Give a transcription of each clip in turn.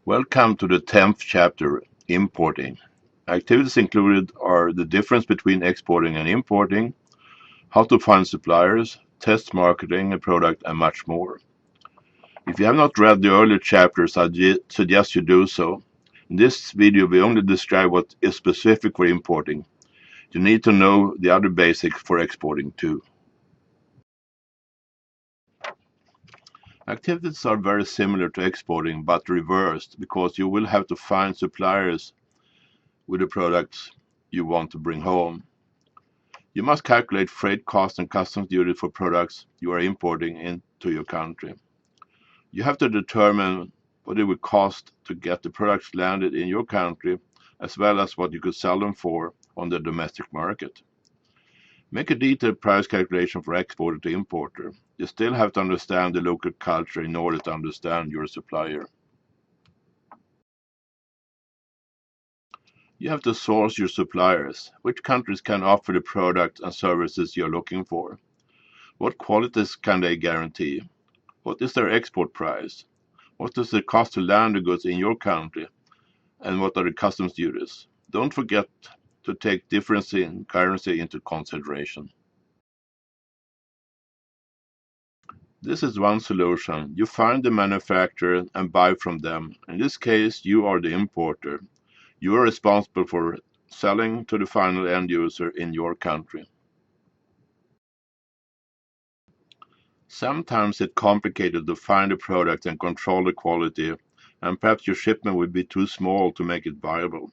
Welcome to the 10th chapter, Importing. Activities included are the difference between exporting and importing, how to find suppliers, test marketing a product, and much more. If you have not read the earlier chapters, I suggest you do so. In this video, we only describe what is specific for importing. You need to know the other basics for exporting too. Activities are very similar to exporting, but reversed, because you will have to find suppliers with the products you want to bring home. You must calculate freight costs and customs duty for products you are importing into your country. You have to determine what it would cost to get the products landed in your country, as well as what you could sell them for on the domestic market. Make a detailed price calculation for exporter to importer. You still have to understand the local culture in order to understand your supplier. You have to source your suppliers. Which countries can offer the products and services you're looking for? What qualities can they guarantee? What is their export price? What does it cost to land the goods in your country? And what are the customs duties? Don't forget to take difference in currency into consideration. This is one solution. You find the manufacturer and buy from them. In this case, you are the importer. You are responsible for selling to the final end user in your country. Sometimes it's complicated to find a product and control the quality, and perhaps your shipment would be too small to make it viable.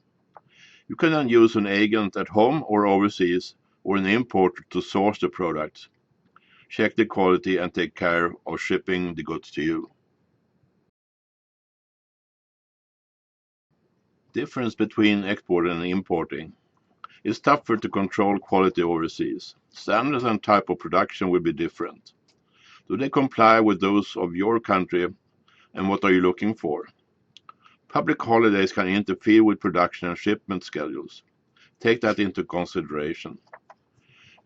You can then use an agent at home or overseas, or an importer to source the products, check the quality, and take care of shipping the goods to you. Difference between exporting and importing. It's tougher to control quality overseas. Standards and type of production will be different. Do they comply with those of your country, and what are you looking for? Public holidays can interfere with production and shipment schedules. Take that into consideration.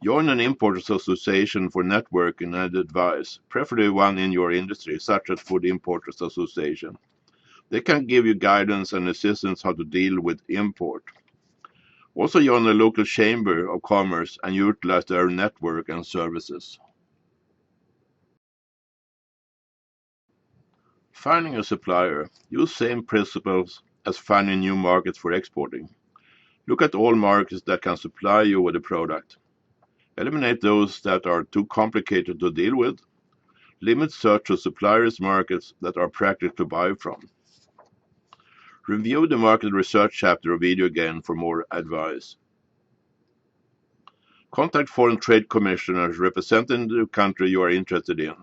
Join an importers association for networking and advice, preferably one in your industry, such as Food Importers Association. They can give you guidance and assistance how to deal with import. Also join a local chamber of commerce and utilize their network and services. Finding a supplier. Use same principles as finding new markets for exporting. Look at all markets that can supply you with a product. Eliminate those that are too complicated to deal with. Limit search to suppliers markets that are practical to buy from. Review the market research chapter of video again for more advice. Contact foreign trade commissioners representing the country you are interested in.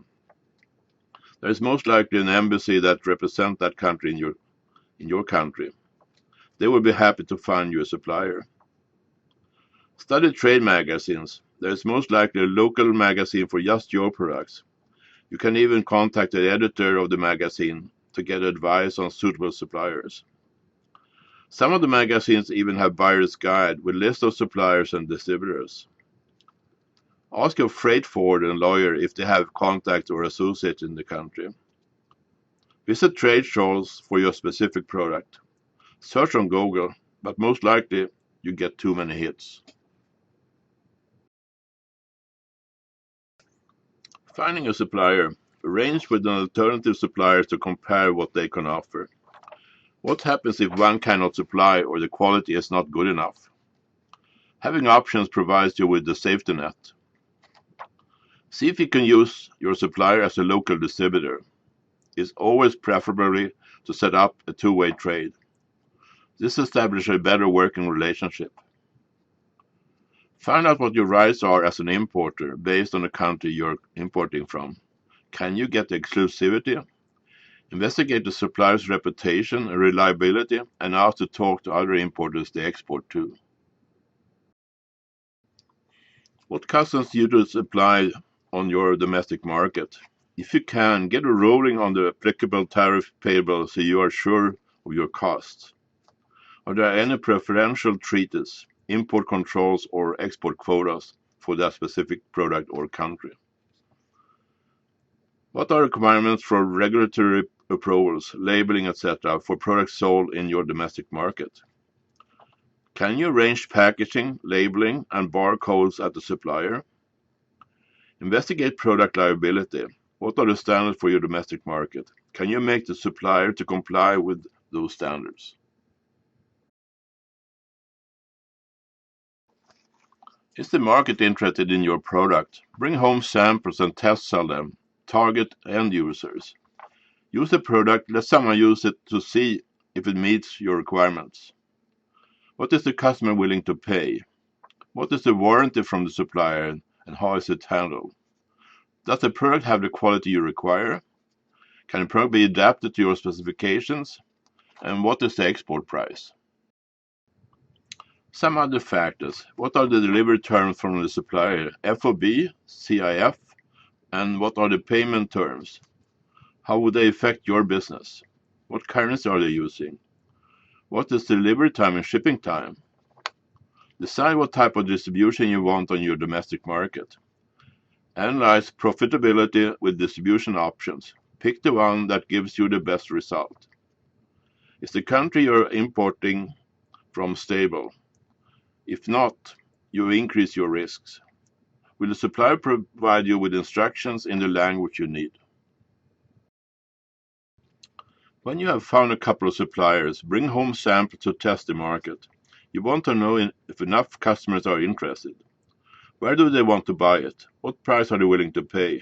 There is most likely an embassy that represents that country in your country. They will be happy to find you a supplier. Study trade magazines. There is most likely a local magazine for just your products. You can even contact the editor of the magazine to get advice on suitable suppliers. Some of the magazines even have buyer's guide with lists of suppliers and distributors. Ask your freight forwarder and lawyer if they have contacts or associates in the country. Visit trade shows for your specific product. Search on Google, but most likely you get too many hits. Finding a supplier. Arrange with an alternative supplier to compare what they can offer. What happens if one cannot supply or the quality is not good enough? Having options provides you with the safety net. See if you can use your supplier as a local distributor. It's always preferable to set up a two-way trade. This establishes a better working relationship. Find out what your rights are as an importer based on the country you're importing from. Can you get exclusivity? Investigate the supplier's reputation and reliability, and ask to talk to other importers they export to. What customs duties apply on your domestic market? If you can, get a ruling on the applicable tariff payable so you are sure of your costs. Are there any preferential treaties, import controls, or export quotas for that specific product or country? What are requirements for regulatory approvals, labeling, etc. for products sold in your domestic market? Can you arrange packaging, labeling, and barcodes at the supplier? Investigate product liability. What are the standards for your domestic market? Can you make the supplier to comply with those standards? Is the market interested in your product? Bring home samples and test sell them. Target end users. Use the product, let someone use it to see if it meets your requirements. What is the customer willing to pay? What is the warranty from the supplier and how is it handled? Does the product have the quality you require? Can the product be adapted to your specifications? And what is the export price? Some other factors. What are the delivery terms from the supplier? FOB, CIF, and what are the payment terms? How would they affect your business? What currency are they using? What is delivery time and shipping time? Decide what type of distribution you want on your domestic market. Analyze profitability with distribution options. Pick the one that gives you the best result. Is the country you're importing from stable? If not, you increase your risks. Will the supplier provide you with instructions in the language you need? When you have found a couple of suppliers, bring home samples to test the market. You want to know if enough customers are interested. Where do they want to buy it? What price are they willing to pay?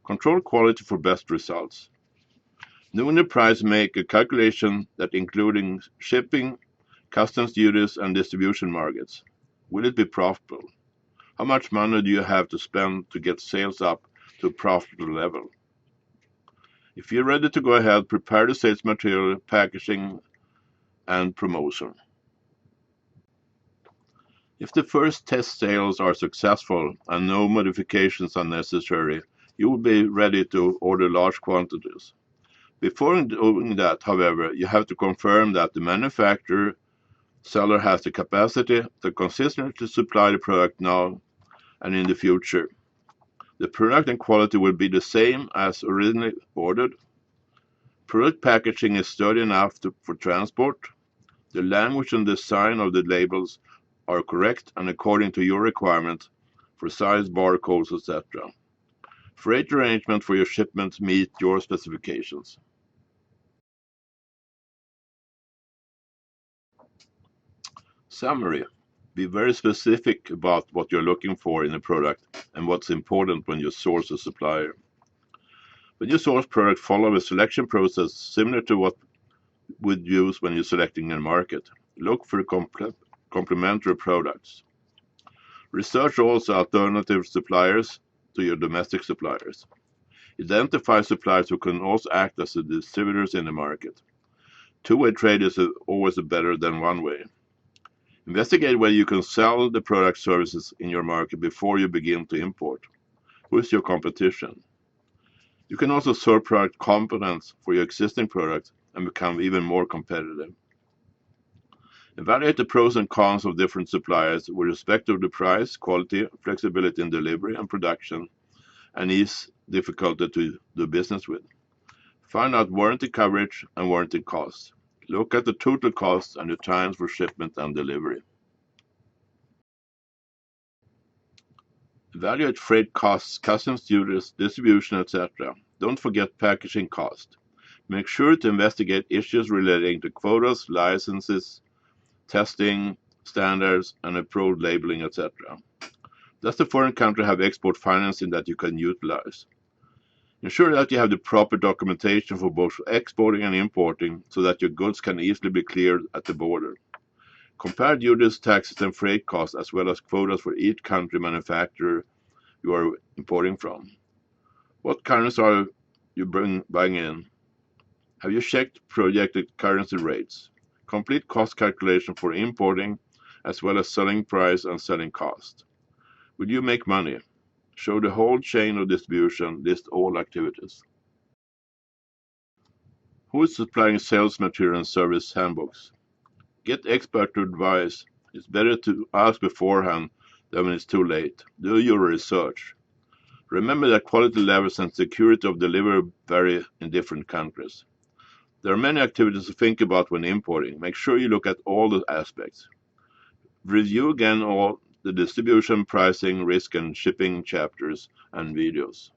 Control quality for best results. Knowing the price, make a calculation that including shipping, customs duties, and distribution markets. Will it be profitable? How much money do you have to spend to get sales up to a profitable level? If you're ready to go ahead, prepare the sales material, packaging, and promotion. If the first test sales are successful and no modifications are necessary, you will be ready to order large quantities. Before doing that, however, you have to confirm that the manufacturer seller has the capacity to consistently supply the product now and in the future. The product and quality will be the same as originally ordered. Product packaging is sturdy enough for transport. The language and design of the labels are correct and according to your requirement for size, barcodes, etc. Freight arrangement for your shipments meet your specifications. Summary. Be very specific about what you're looking for in a product and what's important when you source a supplier. When you source product, follow a selection process similar to what you would use when you're selecting a market. Look for complementary products. Research also alternative suppliers to your domestic suppliers. Identify suppliers who can also act as the distributors in the market. Two-way trade is always better than one-way. Investigate whether you can sell the product services in your market before you begin to import. Who is your competition? You can also source product components for your existing products and become even more competitive. Evaluate the pros and cons of different suppliers with respect to the price, quality, flexibility in delivery and production, and ease difficulty to do business with. Find out warranty coverage and warranty costs. Look at the total costs and the times for shipment and delivery. Evaluate freight costs, customs duties, distribution, etc. Don't forget packaging cost. Make sure to investigate issues relating to quotas, licenses, testing, standards, and approved labeling, etc. Does the foreign country have export financing that you can utilize? Ensure that you have the proper documentation for both exporting and importing so that your goods can easily be cleared at the border. Compare duties, taxes, and freight costs as well as quotas for each country manufacturer you are importing from. What currency are you buying in? Have you checked projected currency rates? Complete cost calculation for importing as well as selling price and selling cost. Will you make money? Show the whole chain of distribution, list all activities. Who is supplying sales material and service handbooks? Get expert advice. It's better to ask beforehand than when it's too late. Do your research. Remember that quality levels and security of delivery vary in different countries. There are many activities to think about when importing. Make sure you look at all the aspects. Review again all the distribution, pricing, risk, and shipping chapters and videos.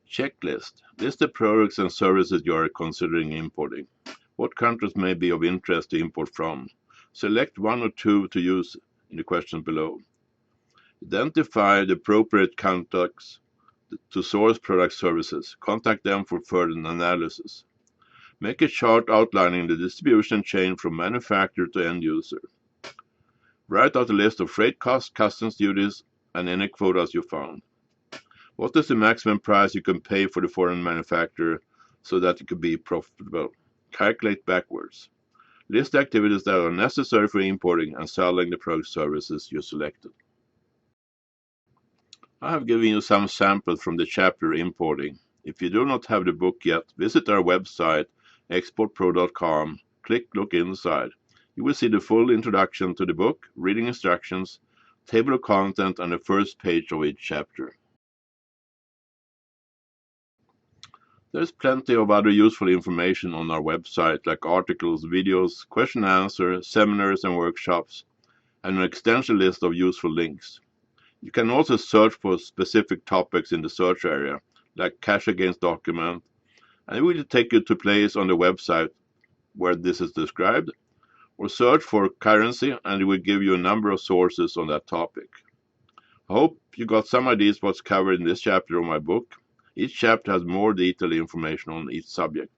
Checklist. List the products and services you are considering importing. What countries may be of interest to import from? Select one or two to use in the questions below. Identify the appropriate contacts to source product services. Contact them for further analysis. Make a chart outlining the distribution chain from manufacturer to end user. Write out a list of freight costs, customs duties, and any quotas you found. What is the maximum price you can pay for the foreign manufacturer so that it could be profitable? Calculate backwards. List the activities that are necessary for importing and selling the product services you selected. I have given you some samples from the chapter Importing. If you do not have the book yet, visit our website exportpro.com, click Look Inside. You will see the full introduction to the book, reading instructions, table of content, and the first page of each chapter. There is plenty of other useful information on our website, like articles, videos, question and answer, seminars and workshops, and an extensive list of useful links. You can also search for specific topics in the search area, like cash against document, and it will take you to a place on the website where this is described, or search for currency and it will give you a number of sources on that topic. I hope you got some ideas what's covered in this chapter of my book. Each chapter has more detailed information on each subject.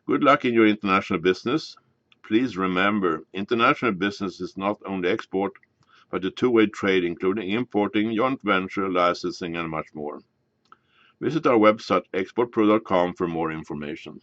Good luck in your international business. Please remember, international business is not only export, but a two-way trade, including importing, joint venture, licensing, and much more. Visit our website exportpro.com for more information.